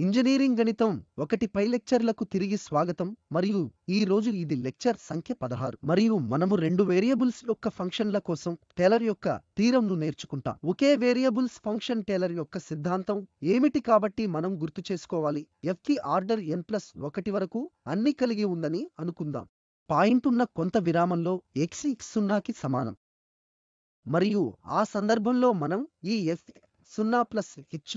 Engineering గణితం 1 పై లెక్చర్లకు తిరిగి స్వాగతం. మరియు ఈ రోజు ఇది లెక్చర్ సంఖ్య 16 మరియు మనము 2 వేరియబుల్స్ యొక్క ఫంక్షన్ల కోసం టేలర్ యొక్క థీరంను నేర్చుకుంటాం. ఒకే వేరియబుల్స్ ఫంక్షన్ టేలర్ యొక్క సిద్ధాంతం ఏమిటి కాబట్టి మనం గుర్తు చేసుకోవాలి. f కి ఆర్డర్ n+1 వరకు అన్ని కలిగి ఉందని అనుకుందాం. పాయింట్ ఉన్న కొంత విరామంలో x 0కి సమానం మరియు ఆ సందర్భంలో మనం ఈ f0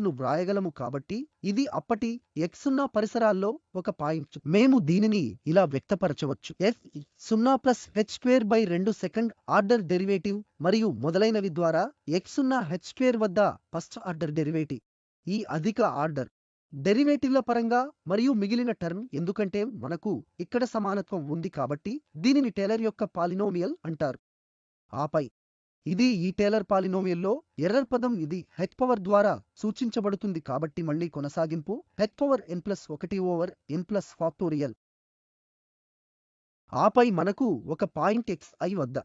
ను వ్రాయగలము కాబట్టి ఇది అప్పటి x0 పరిసరాల్లో ఒక పాయింట్. మేము దీనిని ఇలా వ్యక్తపరచవచ్చు: f0h²/2 సెకండ్ ఆర్డర్ డెరివేటివ్ మరియు మొదలైనవి ద్వారా x0h² వద్ద ఫస్ట్ ఆర్డర్ డెరివేటివ్. ఈ అధిక ఆర్డర్ డెరివేటివ్ల పరంగా మరియు మిగిలిన టర్మ్ ఎందుకంటే మనకు ఇక్కడ సమానత్వం ఉంది కాబట్టి దీనిని టేలర్ యొక్క పాలినోమియల్ అంటారు. ఆపై ఇది ఈ టేలర్ పాలినోమియల్లో ఎర్రర్ పదం ఇది h పవర్ ద్వారా సూచించబడుతుంది కాబట్టి మళ్ళీ కొనసాగింపు h⁻n+1/n+. ఆపై మనకు ఒక పాయింట్ xi వద్ద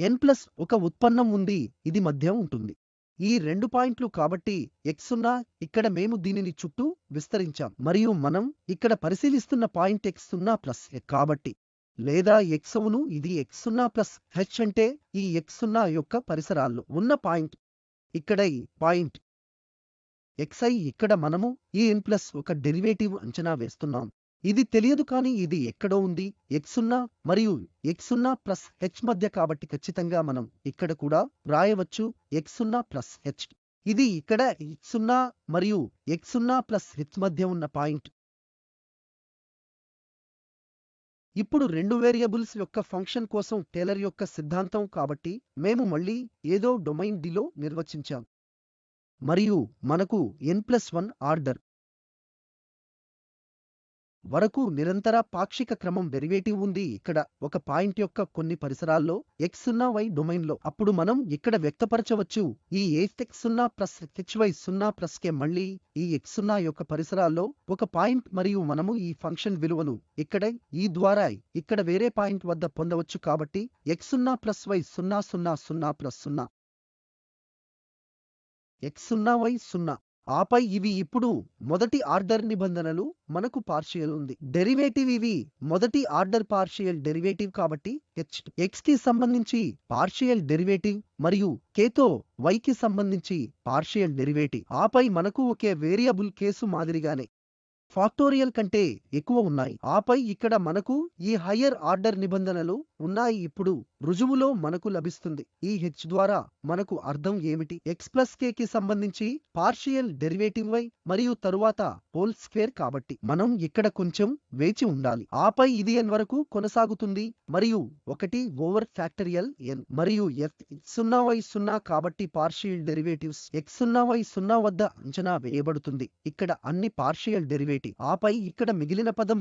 n+1 ఉత్పన్నం ఉంది, ఇది మధ్య ఉంటుంది. ఈ 2 పాయింట్లు కాబట్టి x0 ఇక్కడ మేము దీనిని చుట్టూ విస్తరించాం మరియు మనం ఇక్కడ పరిశీలిస్తున్న పాయింట్ x0+h కాబట్టి లేదా x0 ఇది x0+h అంటే ఈ x0 యొక్క పరిసరాల్లో ఉన్న పాయింట్. ఇక్కడ ఈ పాయింట్ xi ఇక్కడ మనము ఈ n+1 డెరివేటివ్ అంచనా వేస్తున్నాం. ఇది తెలియదు కానీ ఇది ఎక్కడో ఉంది x0 మరియు x0+h మధ్య కాబట్టి ఖచ్చితంగా మనం ఇక్కడ కూడా వ్రాయవచ్చు x0+h. ఇది ఇక్కడ x0 మరియు x0+h మధ్య ఉన్న పాయింట్. ఇప్పుడు 2 వేరియబుల్స్ యొక్క ఫంక్షన్ కోసం టేలర్ యొక్క సిద్ధాంతం కాబట్టి మేము మళ్ళీ ఏదో డొమైన్ డిలో నిర్వచించాం మరియు మనకు n+1 ఆర్డర్ వరకు నిరంతర పాక్షిక క్రమం డెరివేటివ్ ఉంది ఇక్కడ ఒక పాయింట్ యొక్క కొన్ని పరిసరాల్లో x0y డొమైన్లో. అప్పుడు మనం ఇక్కడ వ్యక్తపరచవచ్చు ఈ x0+hy0+k మళ్ళీ ఈ x0 యొక్క పరిసరాల్లో ఒక పాయింట్ మరియు మనము ఈ ఫంక్షన్ విలువను ఇక్కడ ఈ ద్వారా ఇక్కడ వేరే పాయింట్ వద్ద పొందవచ్చు కాబట్టి x0+y000+0 x0y0. ఆపై ఇవి ఇప్పుడు మొదటి ఆర్డర్ నిబంధనలు. మనకు పార్షియల్ ఉంది డెరివేటివ్, ఇవి మొదటి ఆర్డర్ పార్షియల్ డెరివేటివ్ కాబట్టి x కి సంబంధించి పార్షియల్ డెరివేటివ్ మరియు k తో y కి సంబంధించి పార్షియల్ డెరివేటివ్. ఆపై మనకు ఒకే వేరియబుల్ కేసు మాదిరిగానే ఫాక్టోరియల్ కంటే ఎక్కువ ఉన్నాయి. ఆపై ఇక్కడ మనకు ఈ హయ్యర్ ఆర్డర్ నిబంధనలు ఉన్నాయి. ఇప్పుడు రుజువులో మనకు లభిస్తుంది ఈ h ద్వారా మనకు అర్థం ఏమిటి? x+k కి సంబంధించి పార్షియల్ డెరివేటివ్ y మరియు తరువాత హోల్ స్క్వేర్ కాబట్టి మనం ఇక్కడ కొంచెం వేచి ఉండాలి. ఆపై ఇది n వరకు కొనసాగుతుంది మరియు 1/ఫ్యాక్టరియల్ n మరియు f0y0 కాబట్టి పార్షియల్ డెరివేటివ్స్ x0y0 వద్ద అంచనా వేయబడుతుంది ఇక్కడ అన్ని పార్షియల్ డెరివేటివ్. ఆపై ఇక్కడ మిగిలిన పదం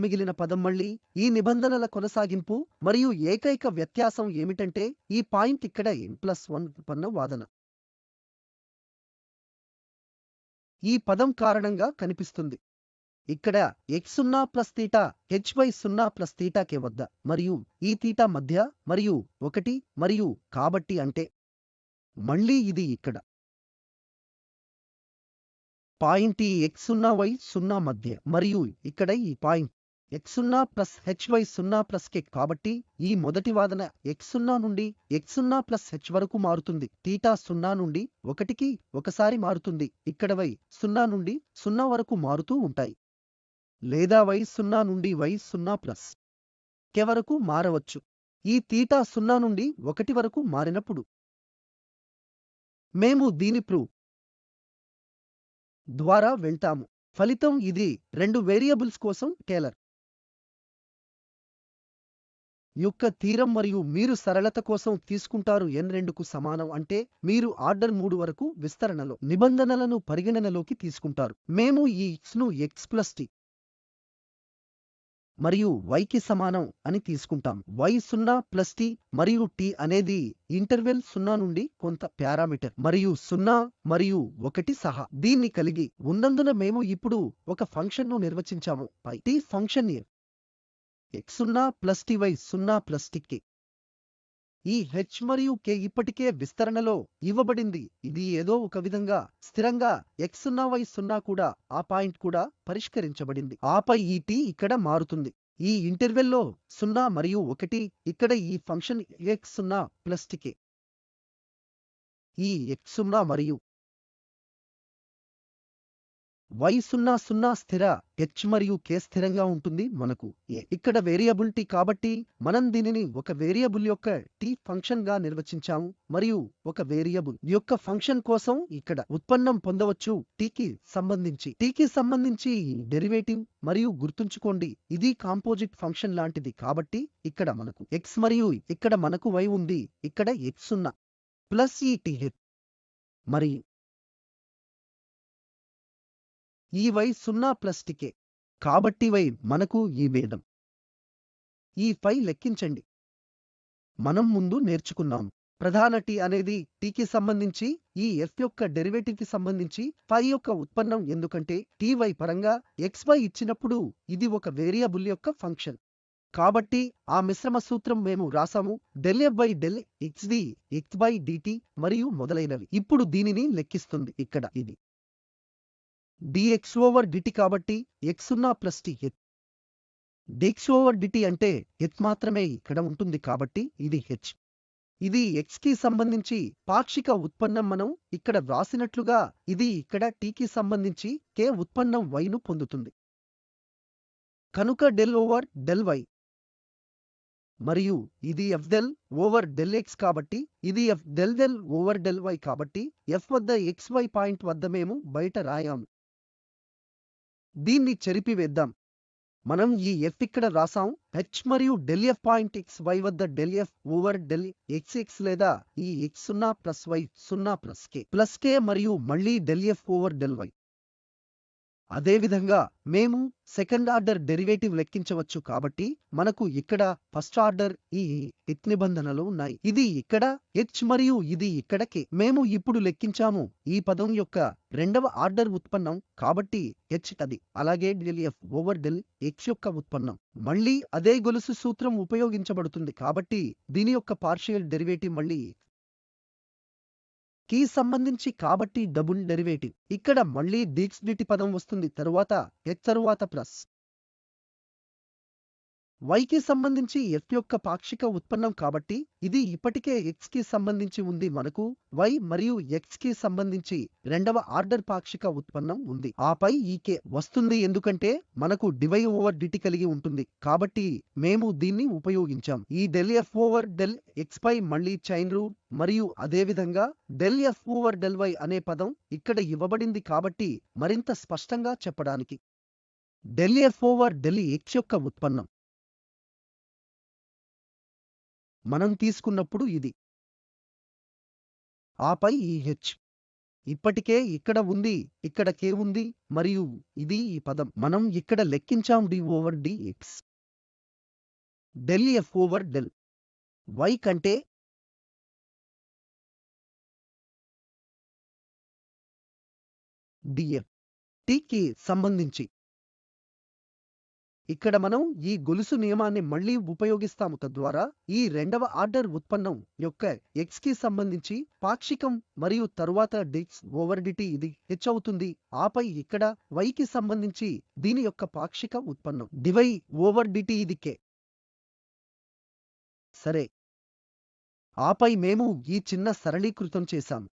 మళ్ళీ ఈ నిబంధనల కొనసాగింపు మరియు ఏకైక వ్యత్యాసం ఏమిటంటే ఈ పాయింట్ ఇక్కడ n+1 ఉత్పన్న వాదన ఈ పదం కారణంగా కనిపిస్తుంది. ఇక్కడ x0+θ h/0+θk వద్ద మరియు ఈ θ మధ్య మరియు 1 మరియు కాబట్టి అంటే మళ్ళీ ఇది ఇక్కడ పాయింట్ ఈ x0y0 మధ్య మరియు ఇక్కడ ఈ పాయింట్ x0+hy0+k కాబట్టి ఈ మొదటి వాదన x0 నుండి x0+h వరకు మారుతుంది. θ 0 నుండి 1కి ఒకసారి మారుతుంది. ఇక్కడ y 0 నుండి 0 వరకు మారుతూ ఉంటాయి లేదా y 0 నుండి y0+k వరకు మారవచ్చు. ఈ θ 0 నుండి 1 వరకు మారినప్పుడు మేము దీని ప్రూఫ్ ద్వారా వెళ్తాము. ఫలితం ఇది 2 వేరియబుల్స్ కోసం టేలర్ యొక్క థీరం మరియు మీరు సరళత కోసం తీసుకుంటారు n2కు సమానం అంటే మీరు ఆర్డర్ 3 వరకు విస్తరణలో నిబంధనలను పరిగణనలోకి తీసుకుంటారు. మేము ఈ x ను x+t మరియు y కి సమానం అని తీసుకుంటాం. y 0+t మరియు t అనేది ఇంటర్వెల్ 0 నుండి కొంత పారామీటర్ మరియు 0 మరియు 1 సహా దీన్ని కలిగి ఉన్నందున మేము ఇప్పుడు ఒక ఫంక్షన్ను నిర్వచించాము t ఫంక్షన్ x0+ty0+tk ఈ హెచ్ మరియు కే ఇప్పటికే విస్తరణలో ఇవ్వబడింది. ఇది ఏదో ఒక విధంగా స్థిరంగా x0 y0 కూడా ఆ పాయింట్ కూడా పరిష్కరించబడింది. ఆపై ఈ t ఇక్కడ మారుతుంది. ఈ ఇంటర్వెల్లో 0 మరియు 1 ఇక్కడ ఈ ఫంక్షన్ x0 ప్లస్ tk. ఈ x0 మరియు y00 స్థిర h మరియు k స్థిరంగా ఉంటుంది మనకు ఇక్కడ వేరియబుల్ t కాబట్టి మనం దీనిని ఒక వేరియబుల్ యొక్క t ఫంక్షన్ గా నిర్వచించాము మరియు ఒక వేరియబుల్ యొక్క ఫంక్షన్ కోసం ఇక్కడ ఉత్పన్నం పొందవచ్చు t కి సంబంధించి డెరివేటివ్ మరియు గుర్తుంచుకోండి ఇది కాంపోజిట్ ఫంక్షన్ లాంటిది కాబట్టి ఇక్కడ మనకు x మరియు ఇక్కడ మనకు y ఉంది ఇక్కడ x0 ప్లస్ ఈ th మరియు ఈ y0 ప్లస్ tk కాబట్టి y మనకు ఈ వేదం ఈ పై లెక్కించండి. మనం ముందు నేర్చుకున్నాము ప్రధాన t అనేది t కి సంబంధించి ఈ f యొక్క డెరివేటివ్ కి సంబంధించి పై యొక్క ఉత్పన్నం ఎందుకంటే ty పరంగా xy ఇచ్చినప్పుడు ఇది ఒక వేరియబుల్ యొక్క ఫంక్షన్ కాబట్టి ఆ మిశ్రమ సూత్రం మేము రాసాము ∂f/∂xd x/dt మరియు మొదలైనవి. ఇప్పుడు దీనిని లెక్కిస్తుంది ఇక్కడ ఇది dx/dt కాబట్టి x0 plus t h dx/dt అంటే h మాత్రమే ఇక్కడ ఉంటుంది కాబట్టి ఇది h. ఇది x కి సంబంధించి పాక్షిక ఉత్పన్నం మనం ఇక్కడ వ్రాసినట్లుగా ఇది ఇక్కడ t కి సంబంధించి k ఉత్పన్నం y ను పొందుతుంది కనుక ∂y మరియు ఇది f∂x కాబట్టి ఇది f∂y కాబట్టి f వద్ద xy పాయింట్ వద్ద మేము బయట రాయాము. దీన్ని చెరిపివేద్దాం. మనం ఈ f ఇక్కడ రాసాం h మరియు ∂f పాయింట్ xy వద్ద ∂f/∂xx లేదా ఈ x0 plus y0 plus k మరియు మళ్ళీ ∂f/∂y. అదేవిధంగా మేము సెకండ్ ఆర్డర్ డెరివేటివ్ లెక్కించవచ్చు కాబట్టి మనకు ఇక్కడ ఫస్ట్ ఆర్డర్ ఈ h నిబంధనలు ఉన్నాయి. ఇది ఇక్కడ h మరియు ఇది ఇక్కడ k. మేము ఇప్పుడు లెక్కించాము ఈ పదం యొక్క రెండవ ఆర్డర్ ఉత్పన్నం కాబట్టి h అది అలాగే ∂f/∂x యొక్క ఉత్పన్నం మళ్ళీ అదే గొలుసు సూత్రం ఉపయోగించబడుతుంది కాబట్టి దీని యొక్క పార్షియల్ డెరివేటివ్ మళ్ళీ కి సంబంధించి కాబట్టి డబుల్ డెరివేటివ్ ఇక్కడ మళ్ళీ dx/dt పదం వస్తుంది తరువాత ప్లస్ y కి సంబంధించి f యొక్క పాక్షిక ఉత్పన్నం కాబట్టి ఇది ఇప్పటికే x కి సంబంధించి ఉంది మనకు y మరియు x కి సంబంధించి రెండవ ఆర్డర్ పాక్షిక ఉత్పన్నం ఉంది ఆపై ఈ k వస్తుంది ఎందుకంటే మనకు dy/dt కలిగి ఉంటుంది కాబట్టి మేము దీన్ని ఉపయోగించాం ఈ ∂f/∂x పై మళ్ళీ చైన్ రూల్ మరియు అదేవిధంగా ∂f/∂y అనే పదం ఇక్కడ ఇవ్వబడింది కాబట్టి మరింత స్పష్టంగా చెప్పడానికి ∂f/∂x యొక్క ఉత్పన్నం మనం తీసుకున్నప్పుడు ఇది ఆపై ఈ h ఇప్పటికే ఇక్కడ ఉంది ఇక్కడ k ఉంది మరియు ఇది ఈ పదం మనం ఇక్కడ లెక్కించాం d/dx ∂f/∂y కంటే df t కి సంబంధించి ఇక్కడ మనం ఈ గొలుసు నియమాన్ని మళ్ళీ ఉపయోగిస్తాము తద్వారా ఈ రెండవ ఆర్డర్ ఉత్పన్నం యొక్క x కి సంబంధించి పాక్షికం మరియు తరువాత dx/dt ఇది h అవుతుంది ఆపై ఇక్కడ y కి సంబంధించి దీని యొక్క పాక్షిక ఉత్పన్నం dy/dt ఇది k. సరే ఆపై మేము ఈ చిన్న సరళీకృతం చేశాము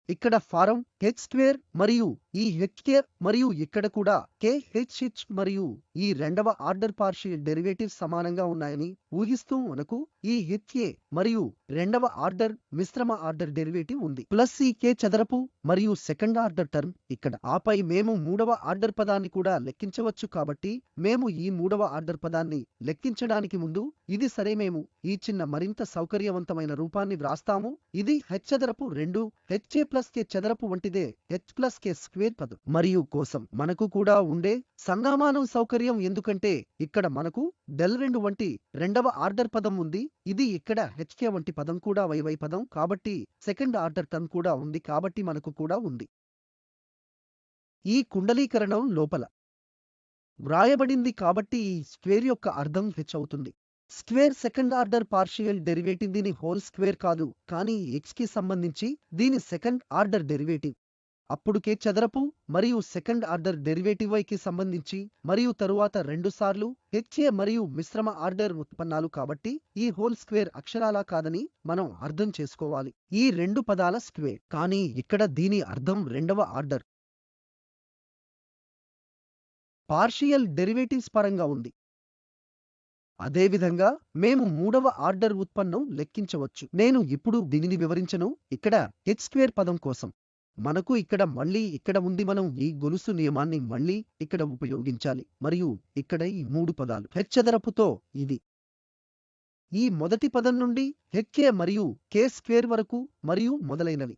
ఇక్కడ ఫారం h² మరియు ఈ hk మరియు ఇక్కడ కూడా khh మరియు ఈ రెండవ ఆర్డర్ పార్షియల్ డెరివేటివ్ సమానంగా ఉన్నాయని ఊహిస్తూ మనకు ఈ ha మరియు రెండవ ఆర్డర్ మిశ్రమ ఆర్డర్ డెరివేటివ్ ఉంది ప్లస్ ఈ k చదరపు మరియు సెకండ్ ఆర్డర్ టర్మ్ ఇక్కడ ఆపై మేము మూడవ ఆర్డర్ పదాన్ని కూడా లెక్కించవచ్చు కాబట్టి మేము ఈ మూడవ ఆర్డర్ పదాన్ని లెక్కించడానికి ముందు ఇది సరే మేము ఈ చిన్న మరింత సౌకర్యవంతమైన రూపాన్ని వ్రాస్తాము ఇది h చదరపు 2 ha ప్లస్ k చదరపు వంటిదే h ప్లస్ k స్క్వేర్ పదం మరియు కోసం మనకు కూడా ఉండే సంజ్ఞామానం సౌకర్యం ఎందుకంటే ఇక్కడ మనకు ∇2 వంటి రెండవ ఆర్డర్ పదం ఉంది ఇది ఇక్కడ hk వంటి పదం కూడా yy పదం కాబట్టి సెకండ్ ఆర్డర్ టర్మ్ కూడా ఉంది కాబట్టి మనకు కూడా ఉంది ఈ కుండలీకరణం లోపల వ్రాయబడింది కాబట్టి ఈ స్క్వేర్ యొక్క అర్థం h అవుతుంది square second order partial derivative దీని హోల్ స్క్వేర్ కాదు, కానీ x కి సంబంధించి దీని సెకండ్ ఆర్డర్ డెరివేటివ్. అప్పుడు k చదరపు మరియు సెకండ్ ఆర్డర్ డెరివేటివ్ y కి సంబంధించి మరియు తరువాత రెండుసార్లు ha మరియు మిశ్రమ ఆర్డర్ ఉత్పన్నాలు కాబట్టి ఈ హోల్ స్క్వేర్ అక్షరాలా కాదని మనం అర్థం చేసుకోవాలి. ఈ రెండు పదాల స్క్వేర్, కానీ ఇక్కడ దీని అర్థం రెండవ ఆర్డర్ పార్షియల్ డెరివేటివ్స్ పరంగా ఉంది. అదేవిధంగా మేము మూడవ ఆర్డర్ ఉత్పన్నం లెక్కించవచ్చు. నేను ఇప్పుడు దీనిని వివరించను. ఇక్కడ h² పదం కోసం మనకు ఇక్కడ మళ్ళీ ఇక్కడ ఉంది. మనం ఈ గొలుసు నియమాన్ని మళ్ళీ ఇక్కడ ఉపయోగించాలి మరియు ఇక్కడ ఈ మూడు పదాలు h చదరపుతో ఇది ఈ మొదటి పదం నుండి hk మరియు k² వరకు మరియు మొదలైనవి.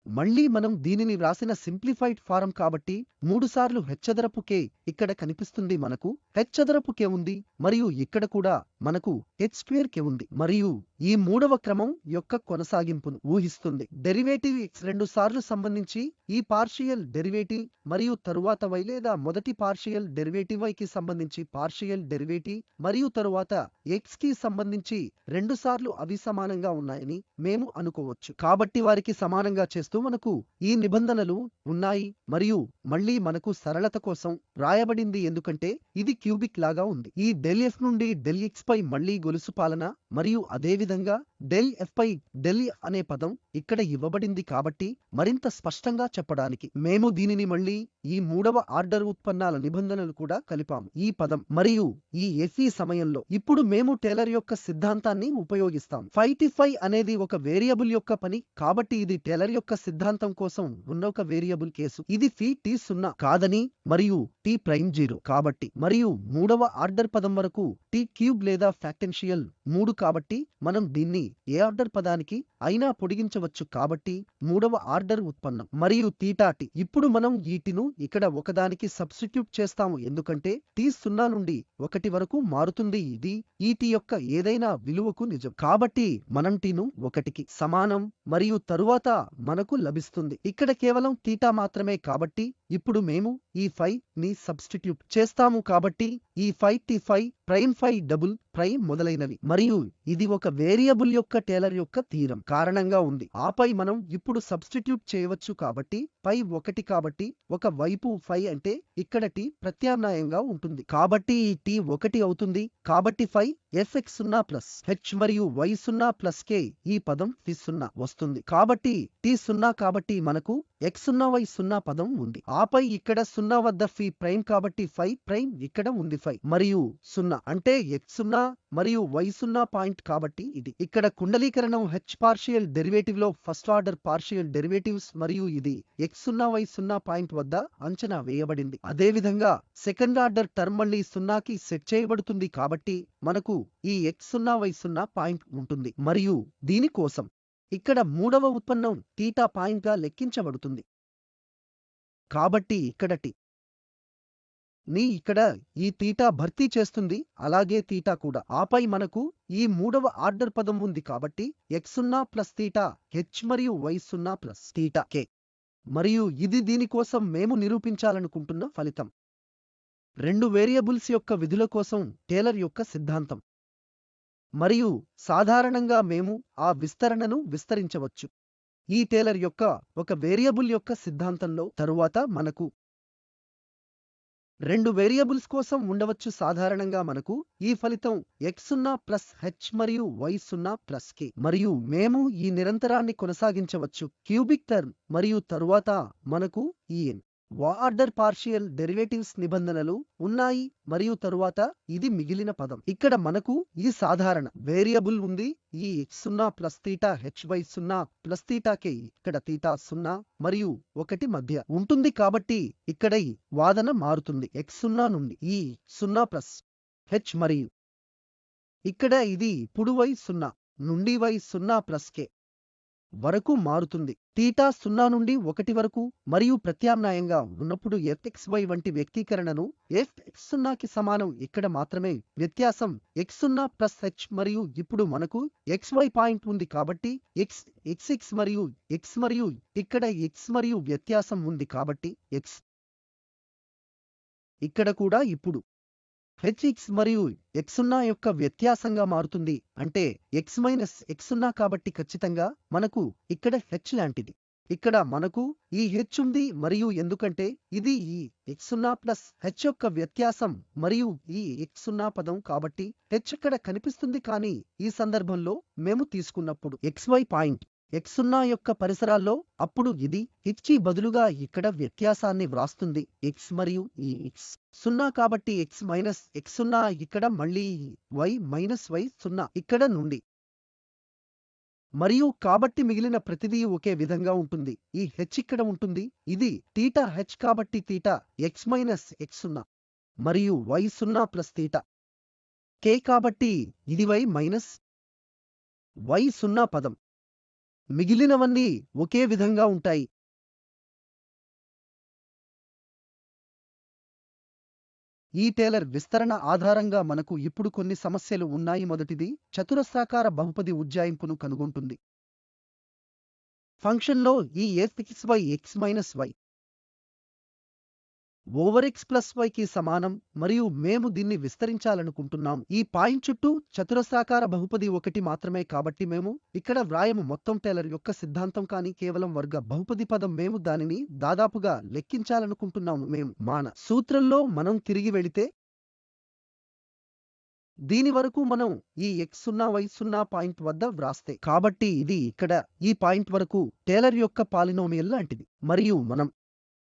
మళ్ళీ మనం దీనిని వ్రాసిన సింప్లిఫైడ్ ఫారం కాబట్టి 3 సార్లు h చదరపు k ఇక్కడ కనిపిస్తుంది. మనకు h చదరపు k ఉంది మరియు ఇక్కడ కూడా మనకు h² k ఉంది మరియు ఈ మూడవ క్రమం యొక్క కొనసాగింపును ఊహిస్తుంది. డెరివేటివ్ x రెండు సార్లు సంబంధించి ఈ పార్షియల్ డెరివేటివ్ మరియు తరువాత y లేదా మొదటి పార్షియల్ డెరివేటివ్ y కి సంబంధించి పార్షియల్ డెరివేటివ్ మరియు తరువాత x కి సంబంధించి రెండు సార్లు అవి సమానంగా ఉన్నాయని మేము అనుకోవచ్చు. కాబట్టి వారికి సమానంగా చేస్తూ మనకు ఈ నిబంధనలు ఉన్నాయి మరియు మళ్ళీ మనకు సరళత కోసం రాయబడింది ఎందుకంటే ఇది క్యూబిక్ లాగా ఉంది. ఈ డెల్ f నుండి డెల్ x పై మళ్ళీ గొలుసు పాలన మరియు అదేవిధంగా డెల్ f పై డెల్ f అనే పదం ఇక్కడ ఇవ్వబడింది కాబట్టి మరింత స్పష్టంగా చెప్పడానికి మేము దీనిని మళ్ళీ ఈ మూడవ ఆర్డర్ ఉత్పన్నాల నిబంధనలు కూడా కలిపాము. ఈ పదం మరియు ఈ fe సమయంలో ఇప్పుడు మేము టేలర్ యొక్క సిద్ధాంతాన్ని ఉపయోగిస్తాం. φ అనేది ఒక వేరియబుల్ యొక్క పని కాబట్టి ఇది టేలర్ యొక్క సిద్ధాంతం కోసం ఉన్న ఒక వేరియబుల్ కేసు. ఇది ఫీ t 0 కాదని మరియు t ప్రైమ్ 0 కాబట్టి మరియు మూడవ ఆర్డర్ పదం వరకు t క్యూబ్ లేదా ఫ్యాక్టెన్షియల్ 3 కాబట్టి మనం దీన్ని ఏ ఆర్డర్ పదానికి అయినా పొడిగించవచ్చు కాబట్టి మూడవ ఆర్డర్ ఉత్పన్నం మరియు తీటా t. ఇప్పుడు మనం ఈ t ను ఇక్కడ ఒకదానికి సబ్స్టిట్యూట్ చేస్తాము ఎందుకంటే t 0 నుండి 1 వరకు మారుతుంది. ఇది ఈ t యొక్క ఏదైనా విలువకు నిజం కాబట్టి మనం t ను 1కి సమానం మరియు తరువాత మనకు లభిస్తుంది. ఇక్కడ కేవలం తీటా మాత్రమే కాబట్టి ఇప్పుడు మేము ఈ φ ని సబ్స్టిట్యూట్ చేస్తాము కాబట్టి ఈ φ ప్రైమ్ డబుల్ ప్రైమ్ మొదలైనవి మరియు ఇది ఒక వేరియబుల్ యొక్క టేలర్ యొక్క థీరం కారణంగా ఉంది. ఆపై మనం ఇప్పుడు సబ్స్టిట్యూట్ చేయవచ్చు కాబట్టి పై 1 కాబట్టి ఒక వైపు φ అంటే ఇక్కడ t ప్రత్యామ్నాయంగా ఉంటుంది కాబట్టి ఈ t 1 అవుతుంది కాబట్టి φ fx0 ప్లస్ h మరియు y0 ప్లస్ k ఈ పదం t 0 వస్తుంది కాబట్టి t 0 కాబట్టి మనకు x0 y0 పదం ఉంది. ఆపై ఇక్కడ 0 వద్ద ఫీ ప్రైమ్ కాబట్టి φ ప్రైమ్ ఇక్కడ ఉంది φ మరియు 0 అంటే x0 మరియు y0 పాయింట్ కాబట్టి ఇది ఇక్కడ కుండలీకరణం h పార్షియల్ డెరివేటివ్ లో ఫస్ట్ ఆర్డర్ పార్షియల్ డెరివేటివ్స్ మరియు ఇది x0 y0 పాయింట్ వద్ద అంచనా వేయబడింది. అదేవిధంగా సెకండ్ ఆర్డర్ టర్మ్ మళ్ళీ 0కి సెట్ చేయబడుతుంది కాబట్టి మనకు ఈ x0 y0 పాయింట్ ఉంటుంది మరియు దీని కోసం ఇక్కడ మూడవ ఉత్పన్నం తీటా పాయింట్గా లెక్కించబడుతుంది కాబట్టి ఇక్కడ t ని ఇక్కడ ఈ తీటా భర్తీ చేస్తుంది అలాగే తీటా కూడా. ఆపై మనకు ఈ మూడవ ఆర్డర్ పదం ఉంది కాబట్టి x0 ప్లస్ తీటా h మరియు y0 ప్లస్ తీటా k మరియు ఇది దీనికోసం మేము నిరూపించాలనుకుంటున్న ఫలితం. రెండు వేరియబుల్స్ యొక్క విధుల కోసం టేలర్ యొక్క సిద్ధాంతం మరియు సాధారణంగా మేము ఆ విస్తరణను విస్తరించవచ్చు. ఈ టేలర్ యొక్క ఒక వేరియబుల్ యొక్క సిద్ధాంతంలో తరువాత మనకు రెండు వేరియబుల్స్ కోసం ఉండవచ్చు. సాధారణంగా మనకు ఈ ఫలితం x0 ప్లస్ h మరియు y0 ప్లస్ k మరియు మేము ఈ నిరంతరాన్ని కొనసాగించవచ్చు క్యూబిక్ టర్మ్ మరియు తరువాత మనకు ఈ n ఆర్డర్ పార్షియల్ డెరివేటివ్స్ నిబంధనలు ఉన్నాయి మరియు తరువాత ఇది మిగిలిన పదం. ఇక్కడ మనకు ఈ సాధారణ వేరియబుల్ ఉంది ఈ x0 plus theta hy0 plus theta k ఇక్కడ తీటా 0 మరియు 1 మధ్య ఉంటుంది కాబట్టి ఇక్కడ ఈ వాదన మారుతుంది x0 నుండి ఈ 0 ప్లస్ h మరియు ఇక్కడ ఇది ఇప్పుడు y0 నుండి y0 ప్లస్ k వరకు మారుతుంది. తీటా 0 నుండి 1 వరకు మరియు ప్రత్యామ్నాయంగా ఉన్నప్పుడు fxy వంటి వ్యక్తీకరణను fx0కి సమానం. ఇక్కడ మాత్రమే వ్యత్యాసం x0 ప్లస్ h మరియు ఇప్పుడు మనకు xy పాయింట్ ఉంది కాబట్టి xx మరియు x మరియు ఇక్కడ x మరియు వ్యత్యాసం ఉంది కాబట్టి x ఇక్కడ కూడా ఇప్పుడు హెచ్ మరియు x0 యొక్క వ్యత్యాసంగా మారుతుంది. అంటే x మైనస్ x0 కాబట్టి ఖచ్చితంగా మనకు ఇక్కడ h లాంటిది. ఇక్కడ మనకు ఈ h ఉంది మరియు ఎందుకంటే ఇది ఈ x0 ప్లస్ h యొక్క వ్యత్యాసం మరియు ఈ x0 పదం కాబట్టి h ఇక్కడ కనిపిస్తుంది కానీ ఈ సందర్భంలో మేము తీసుకున్నప్పుడు xy పాయింట్ x0 యొక్క పరిసరాల్లో అప్పుడు ఇది h బదులుగా ఇక్కడ వ్యత్యాసాన్ని వ్రాస్తుంది x మరియు ఈ x0 కాబట్టి x మైనస్ x0 ఇక్కడ మళ్ళీ y మైనస్ y0 ఇక్కడ నుండి మరియు కాబట్టి మిగిలిన ప్రతిదీ ఒకే విధంగా ఉంటుంది. ఈ h ఇక్కడ ఉంటుంది. ఇది తీటా h కాబట్టి తీటా x మైనస్ x0 మరియు y0 ప్లస్ తీటా k కాబట్టి ఇది y మైనస్ y0 పదం. మిగిలినవన్నీ ఒకే విధంగా ఉంటాయి. ఈ టేలర్ విస్తరణ ఆధారంగా మనకు ఇప్పుడు కొన్ని సమస్యలు ఉన్నాయి. మొదటిది చతురస్రాకార బహుపది ఉజ్జాయింపును కనుగొంటుంది. ఫంక్షన్లో ఈ fxy x minus y over x plus y కి సమానం మరియు మేము దీన్ని విస్తరించాలనుకుంటున్నాం. ఈ పాయింట్ చుట్టూ చతురస్రాకార బహుపది ఒకటి మాత్రమే కాబట్టి మేము ఇక్కడ వ్రాయము మొత్తం టేలర్ యొక్క సిద్ధాంతం కానీ కేవలం వర్గ బహుపది పదం. మేము దానిని దాదాపుగా లెక్కించాలనుకుంటున్నాము. మేము మన సూత్రంలో మనం తిరిగి వెళితే దీని వరకు మనం ఈ x0 y0 పాయింట్ వద్ద వ్రాస్తే కాబట్టి ఇది ఇక్కడ ఈ పాయింట్ వరకు టేలర్ యొక్క పాలినోమియల్ లాంటిది మరియు మనం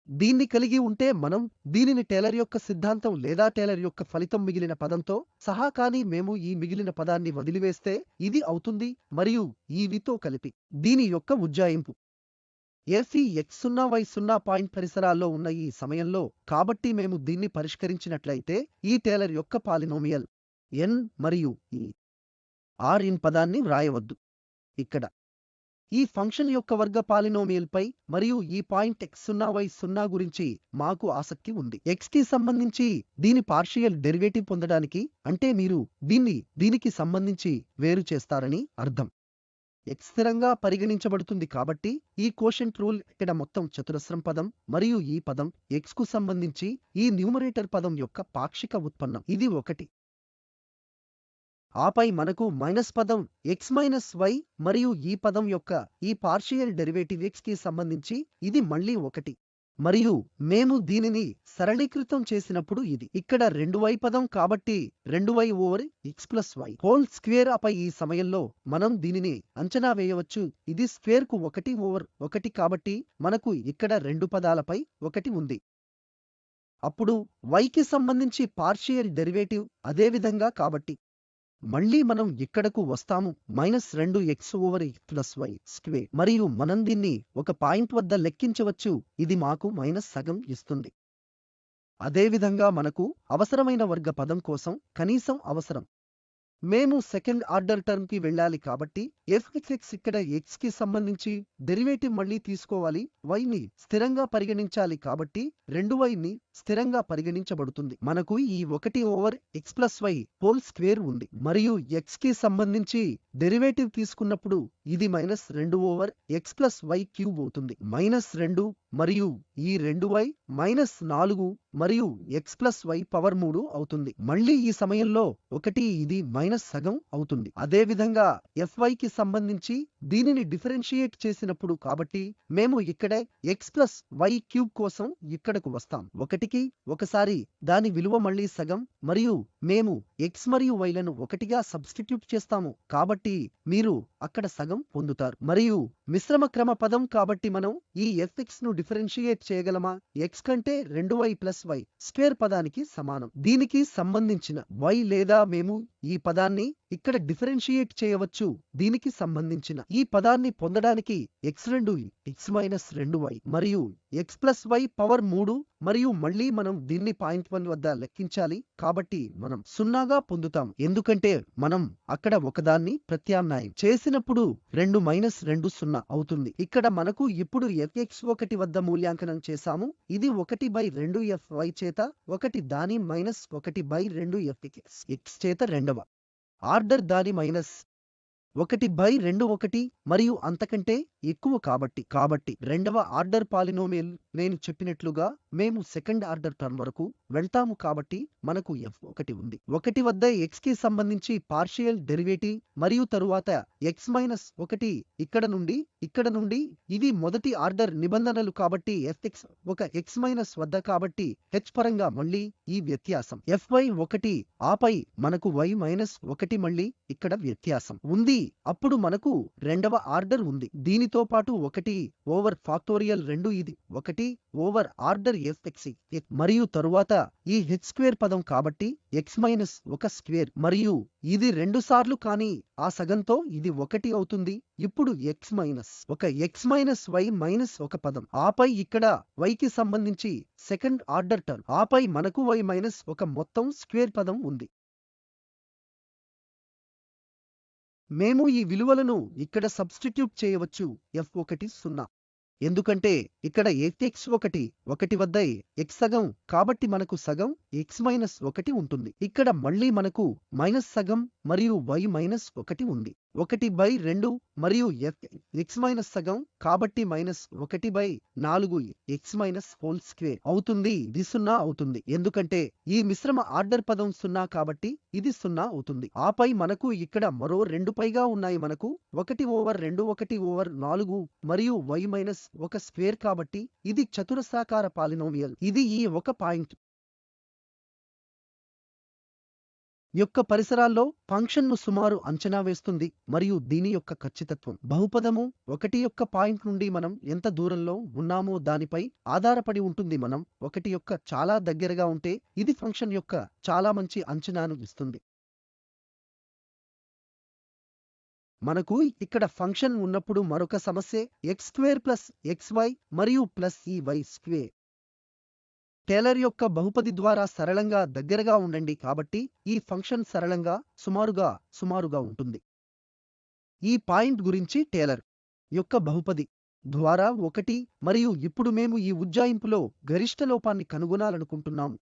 దీన్ని కలిగి ఉంటే మనం దీనిని టేలర్ యొక్క సిద్ధాంతం లేదా టేలర్ యొక్క ఫలితం మిగిలిన పదంతో సహా కానీ మేము ఈ మిగిలిన పదాన్ని వదిలివేస్తే ఇది అవుతుంది మరియు ఈ వితో కలిపి దీని యొక్క ఉజ్జాయింపు f ఈ x0 y0 పాయింట్ పరిసరాల్లో ఉన్న ఈ సమయంలో. కాబట్టి మేము దీన్ని పరిష్కరించినట్లయితే ఈ టేలర్ యొక్క పాలినోమియల్ n మరియు ఈ Rn పదాన్ని వ్రాయవద్దు. ఇక్కడ ఈ ఫంక్షన్ యొక్క వర్గ పాలినోమియల్ పై మరియు ఈ పాయింట్ x0 y0 గురించి మాకు ఆసక్తి ఉంది. x కి సంబంధించి దీని పార్షియల్ డెరివేటివ్ పొందడానికి అంటే మీరు దీనికి సంబంధించి వేరు చేస్తారని అర్థం. x స్థిరంగా పరిగణించబడుతుంది కాబట్టి ఈ కోషెంట్ రూల్ ఇక్కడ మొత్తం చతురస్రం పదం మరియు ఈ పదం x కు సంబంధించి ఈ న్యూమరేటర్ పదం యొక్క పాక్షిక ఉత్పన్నం ఇది ఒకటి. ఆపై మనకు మైనస్ పదం x మైనస్ y మరియు ఈ పదం యొక్క ఈ పార్షియల్ డెరివేటివ్ x కి సంబంధించి ఇది మళ్ళీ ఒకటి మరియు మేము దీనిని సరళీకృతం చేసినప్పుడు ఇది ఇక్కడ 2y పదం కాబట్టి 2y over x plus y whole square. ఆపై ఈ సమయంలో మనం దీనిని అంచనా వేయవచ్చు. ఇది స్క్వేర్ కు 1 ఓవర్ 1 కాబట్టి మనకు ఇక్కడ 2 పదాలపై 1 ఉంది. అప్పుడు y కి సంబంధించి పార్షియల్ డెరివేటివ్ అదేవిధంగా కాబట్టి మళ్ళీ మనం ఇక్కడకు వస్తాము -2x over x plus y square మరియు మనం దీన్ని ఒక పాయింట్ వద్ద లెక్కించవచ్చు. ఇది మాకు -సగం ఇస్తుంది. అదేవిధంగా మనకు అవసరమైన వర్గ పదం కోసం కనీసం అవసరం. మేము సెకండ్ ఆర్డర్ టర్మ్ కి వెళ్ళాలి కాబట్టి fx ఇక్కడ x కి సంబంధించి డెరివేటివ్ మళ్ళీ తీసుకోవాలి. y ని స్థిరంగా పరిగణించాలి కాబట్టి 2y ని స్థిరంగా పరిగణించబడుతుంది. మనకు ఈ 1 over x plus y whole square ఉంది మరియు x కి సంబంధించి డెరివేటివ్ తీసుకున్నప్పుడు ఇది -2 over x plus y cube అవుతుంది. -2 మరియు ఈ 2y -4 మరియు x ప్లస్ y పవర్ 3 అవుతుంది. మళ్ళీ ఈ సమయంలో 1 ఇది సగం అవుతుంది. అదేవిధంగా fy కి సంబంధించి దీనిని డిఫరెన్షియేట్ చేసినప్పుడు కాబట్టి మేము ఇక్కడ x ప్లస్ y క్యూబ్ కోసం ఇక్కడకు వస్తాం. 1కి ఒకసారి దాని విలువ మళ్ళీ సగం మరియు మేము x మరియు y లను 1గా సబ్స్టిట్యూట్ చేస్తాము కాబట్టి మీరు అక్కడ సగం పొందుతారు. మరియు మిశ్రమ క్రమ పదం కాబట్టి మనం ఈ fx ను డిఫరెన్షియేట్ చేయగలమా? x కంటే 2y ప్లస్ y స్క్వేర్ పదానికి సమానం. దీనికి సంబంధించిన y లేదా మేము ఈ పదాన్ని ఇక్కడ డిఫరెన్షియేట్ చేయవచ్చు. దీనికి సంబంధించిన ఈ పదాన్ని పొందడానికి x2 x మైనస్ 2y మరియు x ప్లస్ y పవర్ 3 మరియు మళ్ళీ మనం దీన్ని పాయింట్ 1 వద్ద లెక్కించాలి కాబట్టి మనం 0గా పొందుతాం ఎందుకంటే మనం అక్కడ ఒకదాన్ని ప్రత్యామ్నాయం చేసినప్పుడు 2 మైనస్ 2 0 అవుతుంది. ఇక్కడ మనకు ఇప్పుడు fx1 వద్ద మూల్యాంకనం చేశాము. ఇది 1/2 fy చేత 1 దాని -1/2 fx చేత రెండవ ఆర్డర్ దాని -1/2 1 మరియు అంతకంటే ఎక్కువ కాబట్టి రెండవ ఆర్డర్ పాలినోమియల్ నేను చెప్పినట్లుగా మేము సెకండ్ ఆర్డర్ టర్మ్ వరకు వెళ్తాము కాబట్టి మనకు f1 ఉంది. 1 వద్ద x కి సంబంధించి పార్షియల్ డెరివేటివ్ మరియు తరువాత x-1 ఇక్కడ నుండి ఇవి మొదటి ఆర్డర్ నిబంధనలు కాబట్టి fx ఒక x- వద్ద కాబట్టి h పరంగా మళ్ళీ ఈ వ్యత్యాసం fy1 ఆపై మనకు y-1 మళ్ళీ ఇక్కడ వ్యత్యాసం ఉంది. అప్పుడు మనకు రెండవ ఆర్డర్ ఉంది. దీనితో పాటు 1 ఓవర్ ఫాక్టోరియల్ 2 ఇది 1 ఓవర్ ఆర్డర్ fx మరియు తరువాత ఈ h² పదం కాబట్టి x-1 స్క్వేర్ మరియు ఇది 2 సార్లు కానీ ఆ సగంతో ఇది 1 అవుతుంది. ఇప్పుడు ఒక x-y-1 పదం ఆపై ఇక్కడ y కి సంబంధించి సెకండ్ ఆర్డర్ టర్మ్ ఆపై మనకు y-1 మొత్తం స్క్వేర్ పదం ఉంది. మేము ఈ విలువలను ఇక్కడ సబ్స్టిట్యూట్ చేయవచ్చు. f1 0 ఎందుకంటే ఇక్కడ x1 వద్ద x సగం కాబట్టి మనకు సగం x-1 ఉంటుంది. ఇక్కడ మళ్ళీ మనకు మైనస్ సగం మరియు y-1 ఉంది. 1/2 మరియు x-సగం కాబట్టి -1/4 x-² అవుతుంది. ఇది 0 అవుతుంది ఎందుకంటే ఈ మిశ్రమ ఆర్డర్ పదం 0 కాబట్టి ఇది 0 అవుతుంది. ఆపై మనకు ఇక్కడ మరో 2 పైగా ఉన్నాయి. మనకు 1/2 మరియు y-1 కాబట్టి ఇది చతురస్రాకార పాలినోమియల్. ఇది ఈ ఒక పాయింట్ యొక్క పరిసరాల్లో ఫంక్షన్ను సుమారు అంచనా వేస్తుంది మరియు దీని యొక్క ఖచ్చితత్వం బహుపదము 1 యొక్క పాయింట్ నుండి మనం ఎంత దూరంలో ఉన్నామో దానిపై ఆధారపడి ఉంటుంది. మనం 1 యొక్క చాలా దగ్గరగా ఉంటే ఇది ఫంక్షన్ యొక్క చాలా మంచి అంచనాను ఇస్తుంది. మనకు ఇక్కడ ఫంక్షన్ ఉన్నప్పుడు మరొక సమస్య x² + xy మరియు ప్లస్ ఈ y². టేలర్ యొక్క బహుపది ద్వారా సరళంగా దగ్గరగా ఉండండి కాబట్టి ఈ ఫంక్షన్ సరళంగా సుమారుగా ఉంటుంది. ఈ పాయింట్ గురించి టేలర్ యొక్క బహుపది ద్వారా 1 మరియు ఇప్పుడు మేము ఈ ఉజ్జాయింపులో గరిష్ట లోపాన్ని కనుగొనాలనుకుంటున్నాము.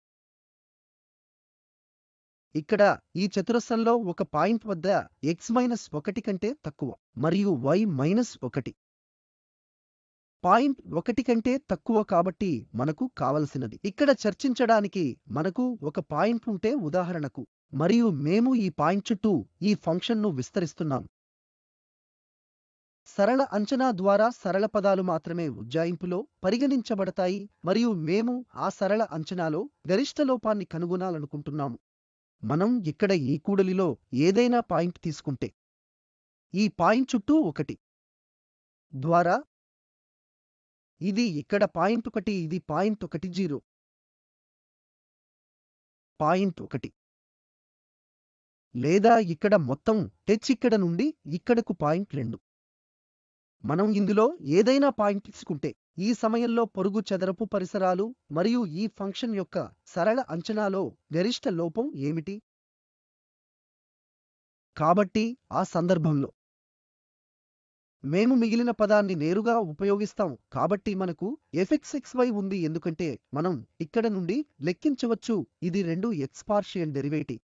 ఇక్కడ ఈ చతురస్రంలో ఒక పాయింట్ వద్ద x-1 కంటే తక్కువ మరియు y-1 పాయింట్ 1 కంటే తక్కువ కాబట్టి మనకు కావలసినది ఇక్కడ చర్చించడానికి మనకు ఒక పాయింట్ ఉంటే ఉదాహరణకు మరియు మేము ఈ పాయింట్ చుట్టూ ఈ ఫంక్షన్ను విస్తరిస్తున్నాం. సరళ అంచనా ద్వారా సరళ పదాలు మాత్రమే ఉజ్జాయింపులో పరిగణించబడతాయి మరియు మేము ఆ సరళ అంచనాలో గరిష్ట లోపాన్ని కనుగొనాలనుకుంటున్నాము. మనం ఇక్కడ ఈ కూడలిలో ఏదైనా పాయింట్ తీసుకుంటే ఈ పాయింట్ చుట్టూ 1 ద్వారా ఇది ఇక్కడ పాయింట్ 1 ఇది పాయింట్ 10 పాయింట్ 1 లేదా ఇక్కడ మొత్తం h ఇక్కడ నుండి ఇక్కడకు పాయింట్ 2. మనం ఇందులో ఏదైనా పాయింట్ తీసుకుంటే ఈ సమయంలో పొరుగు చదరపు పరిసరాలు మరియు ఈ ఫంక్షన్ యొక్క సరళ అంచనాలో గరిష్ట లోపం ఏమిటి? కాబట్టి ఆ సందర్భంలో మేము మిగిలిన పదాన్ని నేరుగా ఉపయోగిస్తాం కాబట్టి మనకు fxxy ఉంది ఎందుకంటే మనం ఇక్కడ నుండి లెక్కించవచ్చు ఇది 2x పార్షియల్ డెరివేటివ్.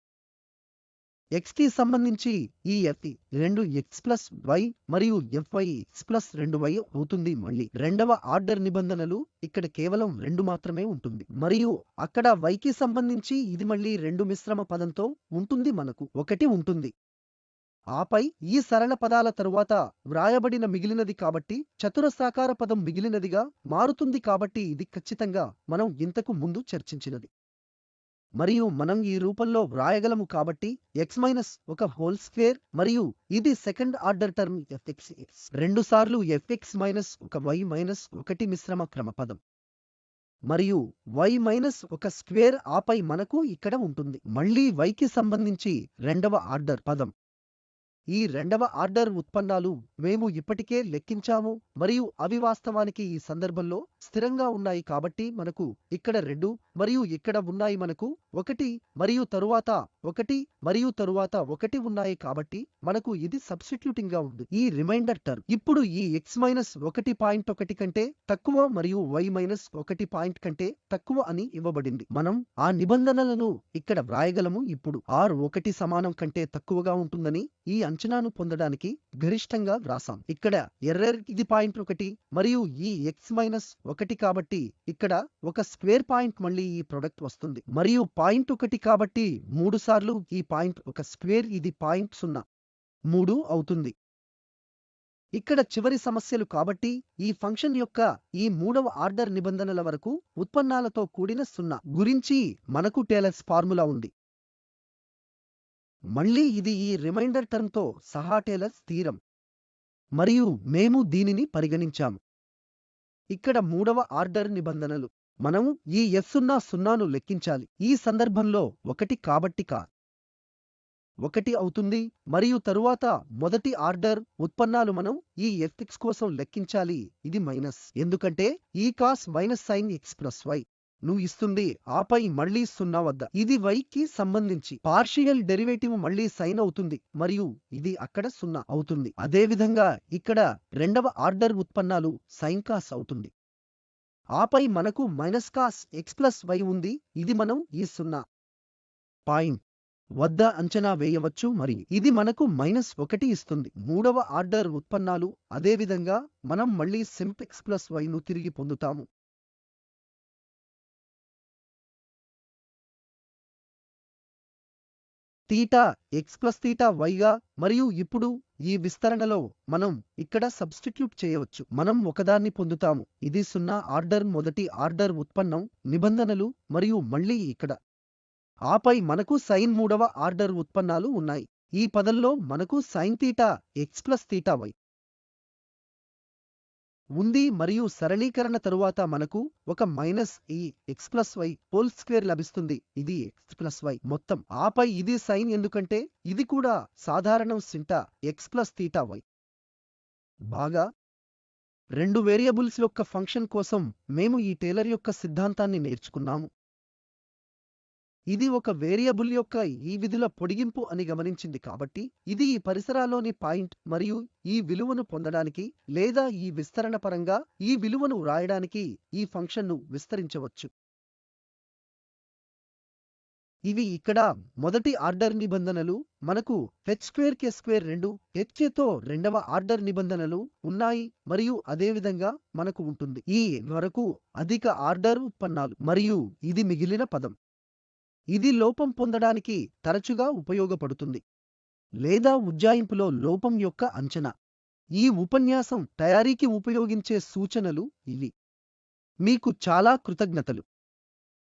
x కి సంబంధించి ఈ f 2x + y మరియు fyx + 2y అవుతుంది. మళ్ళీ రెండవ ఆర్డర్ నిబంధనలు ఇక్కడ కేవలం 2 మాత్రమే ఉంటుంది మరియు అక్కడ y కి సంబంధించి ఇది మళ్ళీ 2 మిశ్రమ పదంతో ఉంటుంది మనకు 1 ఉంటుంది. ఆపై ఈ సరళ పదాల తరువాత వ్రాయబడిన మిగిలినది కాబట్టి చతురస్రాకార పదం మిగిలినదిగా మారుతుంది కాబట్టి ఇది ఖచ్చితంగా మనం ఇంతకు ముందు చర్చించినది మరియు మనం ఈ రూపంలో వ్రాయగలము కాబట్టి x-1 మరియు ఇది సెకండ్ ఆర్డర్ టర్మ్ fx 2 సార్లు fx-1y-1 మిశ్రమ క్రమపదం మరియు y-1 ఆపై మనకు ఇక్కడ ఉంటుంది మళ్ళీ y కి సంబంధించి రెండవ ఆర్డర్ పదం. ఈ రెండవ ఆర్డర్ ఉత్పన్నాలు మేము ఇప్పటికే లెక్కించాము మరియు అవి వాస్తవానికి ఈ సందర్భంలో స్థిరంగా ఉన్నాయి కాబట్టి మనకు ఇక్కడ 2 మరియు ఇక్కడ ఉన్నాయి మనకు 1 మరియు తరువాత 1 మరియు తరువాత 1 ఉన్నాయి కాబట్టి మనకు ఇది సబ్స్టిట్యూటింగ్ గా ఉంది. ఈ రిమైండర్ టర్మ్ ఇప్పుడు ఈ x-1 పాయింట్ 1 కంటే తక్కువ మరియు y-1 పాయింట్ కంటే తక్కువ అని ఇవ్వబడింది. మనం ఆ నిబంధనలను ఇక్కడ వ్రాయగలము. ఇప్పుడు r 1 సమానం కంటే తక్కువగా ఉంటుందని ఈ అంచనాను పొందడానికి గరిష్టంగా వ్రాసాం. ఇక్కడ ఎర్రర్ ఇది పాయింట్ 1 మరియు ఈ x-1 కాబట్టి ఇక్కడ ఒక స్క్వేర్ పాయింట్ మళ్ళీ ఈ ప్రొడక్ట్ వస్తుంది మరియు పాయింట్ 1 కాబట్టి 3 సార్లు ఈ పాయింట్ ఒక స్క్వేర్ ఇది పాయింట్ 0 3 అవుతుంది. ఇక్కడ చివరి సమస్యలు కాబట్టి ఈ ఫంక్షన్ యొక్క ఈ మూడవ ఆర్డర్ నిబంధనల వరకు ఉత్పన్నాలతో కూడిన 0 గురించి మనకు టేలర్స్ ఫార్ములా ఉంది. మళ్ళీ ఇది ఈ రిమైండర్ టర్మ్తో సహా టేలర్స్ థీరం మరియు మేము దీనిని పరిగణించాము. ఇక్కడ మూడవ ఆర్డర్ నిబంధనలు మనము ఈ f00ను లెక్కించాలి. ఈ సందర్భంలో 1 కాబట్టి 1 అవుతుంది మరియు తరువాత మొదటి ఆర్డర్ ఉత్పన్నాలు మనం ఈ fx కోసం లెక్కించాలి. ఇది మైనస్ ఎందుకంటే ఈ cos minus sine x plus y ను ఇస్తుంది. ఆపై మళ్ళీ 0 వద్ద ఇది y కి సంబంధించి పార్షియల్ డెరివేటివ్ మళ్ళీ సైన్ అవుతుంది మరియు ఇది అక్కడ 0 అవుతుంది. అదేవిధంగా ఇక్కడ రెండవ ఆర్డర్ ఉత్పన్నాలు సైన్ కాస్ అవుతుంది. ఆపై మనకు minus cos x plus y ఉంది. ఇది మనం ఈ 0 పాయింట్ వద్ద అంచనా వేయవచ్చు మరియు ఇది మనకు -1 ఇస్తుంది. మూడవ ఆర్డర్ ఉత్పన్నాలు అదేవిధంగా మనం మళ్ళీ సింప్ x ప్లస్ y ను తిరిగి పొందుతాము. Theta x plus theta y గా మరియు ఇప్పుడు ఈ విస్తరణలో మనం ఇక్కడ సబ్స్టిట్యూట్ చేయవచ్చు. మనం ఒకదాన్ని పొందుతాము. ఇది 0 ఆర్డర్ మొదటి ఆర్డర్ ఉత్పన్నం నిబంధనలు మరియు మళ్ళీ ఇక్కడ ఆపై మనకు సైన్ మూడవ ఆర్డర్ ఉత్పన్నాలు ఉన్నాయి. ఈ పదంలో మనకు sine theta x plus theta y ఉంది మరియు సరళీకరణ తరువాత మనకు ఒక మైనస్ ఈ x plus y whole square లభిస్తుంది. ఇది x ప్లస్ y మొత్తం. ఆపై ఇది సైన్ ఎందుకంటే ఇది కూడా సాధారణం సింటా x ప్లస్ తీటా y. బాగా 2 వేరియబుల్స్ యొక్క ఫంక్షన్ కోసం మేము ఈ టేలర్ యొక్క సిద్ధాంతాన్ని నేర్చుకున్నాము. ఇది ఒక వేరియబుల్ యొక్క ఈ విధుల పొడిగింపు అని గమనించింది కాబట్టి ఇది ఈ పరిసరాల్లోని పాయింట్ మరియు ఈ విలువను పొందడానికి లేదా ఈ విస్తరణ పరంగా ఈ విలువను వ్రాయడానికి ఈ ఫంక్షన్ను విస్తరించవచ్చు. ఇవి ఇక్కడ మొదటి ఆర్డర్ నిబంధనలు. మనకు h2k² 2 hతో రెండవ ఆర్డర్ నిబంధనలు ఉన్నాయి మరియు అదేవిధంగా మనకు ఉంటుంది ఈ వరకు అధిక ఆర్డర్ ఉత్పన్నాలు మరియు ఇది మిగిలిన పదం. ఇది లోపం పొందడానికి తరచుగా ఉపయోగపడుతుంది లేదా ఉజ్జాయింపులో లోపం యొక్క అంచనా. ఈ ఉపన్యాసం తయారీకి ఉపయోగించే సూచనలు ఇవి. మీకు చాలా కృతజ్ఞతలు.